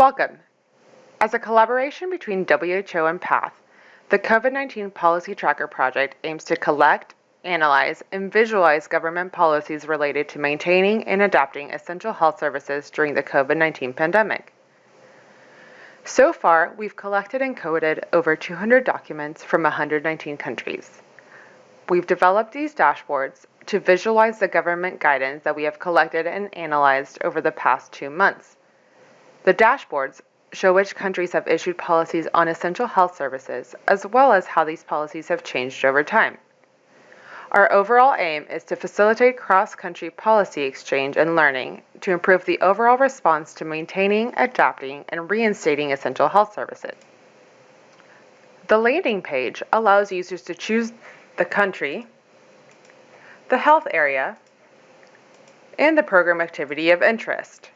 Welcome. As a collaboration between WHO and PATH, the COVID-19 Policy Tracker project aims to collect, analyze, and visualize government policies related to maintaining and adapting essential health services during the COVID-19 pandemic. So far, we've collected and coded over 200 documents from 119 countries. We've developed these dashboards to visualize the government guidance that we have collected and analyzed over the past 2 months. The dashboards show which countries have issued policies on essential health services, as well as how these policies have changed over time. Our overall aim is to facilitate cross-country policy exchange and learning to improve the overall response to maintaining, adapting, and reinstating essential health services. The landing page allows users to choose the country, the health area, and the program activity of interest.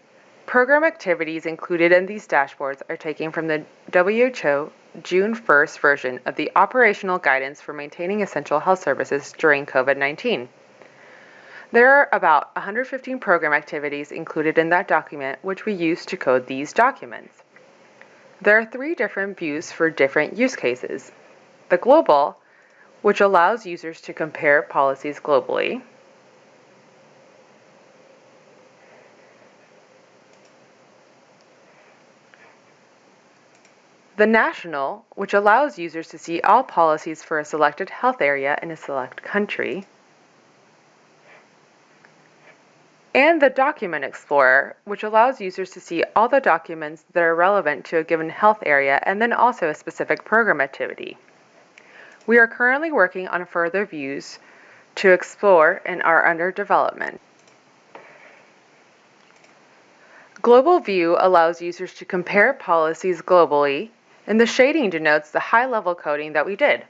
Program activities included in these dashboards are taken from the WHO June 1st version of the Operational Guidance for Maintaining Essential Health Services during COVID-19. There are about 115 program activities included in that document, which we use to code these documents. There are 3 different views for different use cases. The global, which allows users to compare policies globally. The national, which allows users to see all policies for a selected health area in a select country. And the Document Explorer, which allows users to see all the documents that are relevant to a given health area and then also a specific program activity. We are currently working on further views to explore and are under development. Global View allows users to compare policies globally, and the shading denotes the high-level coding that we did.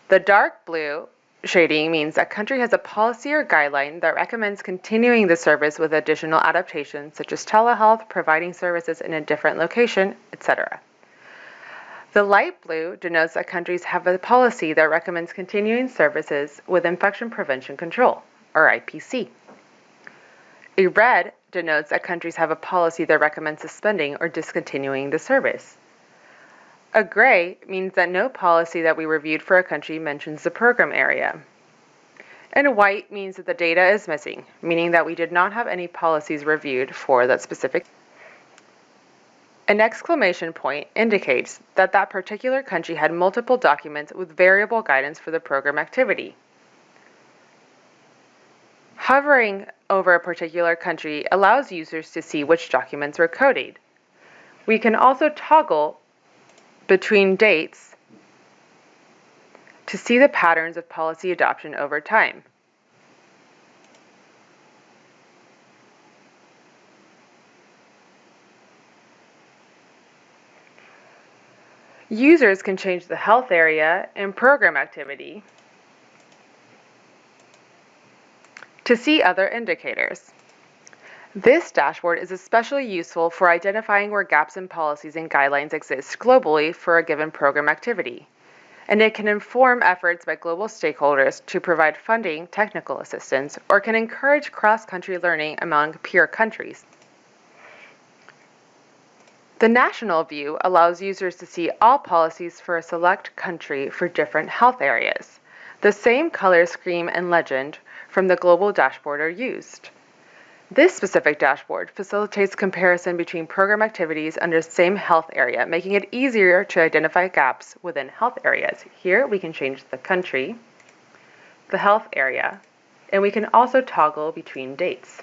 The dark blue shading means a country has a policy or guideline that recommends continuing the service with additional adaptations such as telehealth, providing services in a different location, etc. The light blue denotes that countries have a policy that recommends continuing services with infection prevention control, or IPC. A red denotes that countries have a policy that recommends suspending or discontinuing the service. A gray means that no policy that we reviewed for a country mentions the program area. And white means that the data is missing, meaning that we did not have any policies reviewed for that specific. An exclamation point indicates that that particular country had multiple documents with variable guidance for the program activity. Hovering over a particular country allows users to see which documents were coded. We can also toggle between dates to see the patterns of policy adoption over time. Users can change the health area and program activity to see other indicators. This dashboard is especially useful for identifying where gaps in policies and guidelines exist globally for a given program activity, and it can inform efforts by global stakeholders to provide funding, technical assistance, or can encourage cross-country learning among peer countries. The national view allows users to see all policies for a select country for different health areas. The same color scheme and legend from the global dashboard are used. This specific dashboard facilitates comparison between program activities under the same health area, making it easier to identify gaps within health areas. Here we can change the country, the health area, and we can also toggle between dates.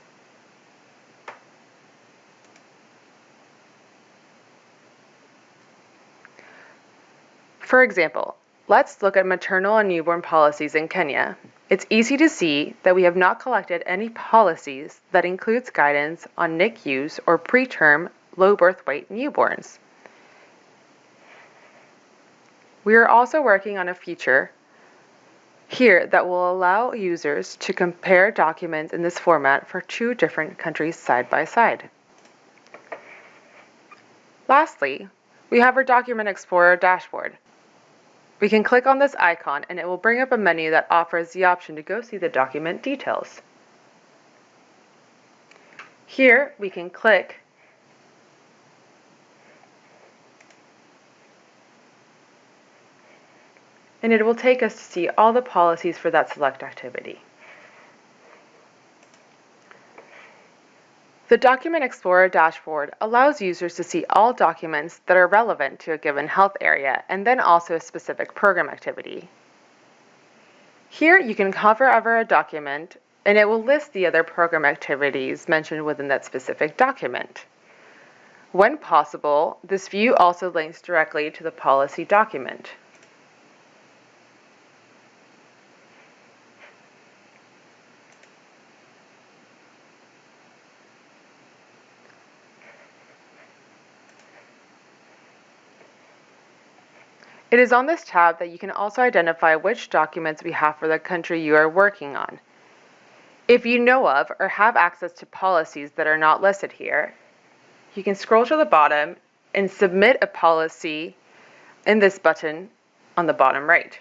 For example, let's look at maternal and newborn policies in Kenya. It's easy to see that we have not collected any policies that includes guidance on NICUs or preterm low birth weight newborns. We are also working on a feature here that will allow users to compare documents in this format for 2 different countries side by side. Lastly, we have our Document Explorer dashboard. We can click on this icon and it will bring up a menu that offers the option to go see the document details. Here we can click and it will take us to see all the policies for that select activity. The Document Explorer dashboard allows users to see all documents that are relevant to a given health area and then also a specific program activity. Here you can hover over a document and it will list the other program activities mentioned within that specific document. When possible, this view also links directly to the policy document. It is on this tab that you can also identify which documents we have for the country you are working on. If you know of or have access to policies that are not listed here, you can scroll to the bottom and submit a policy in this button on the bottom right.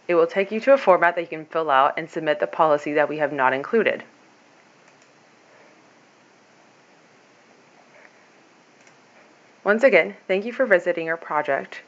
It will take you to a format that you can fill out and submit the policy that we have not included. Once again, thank you for visiting our project.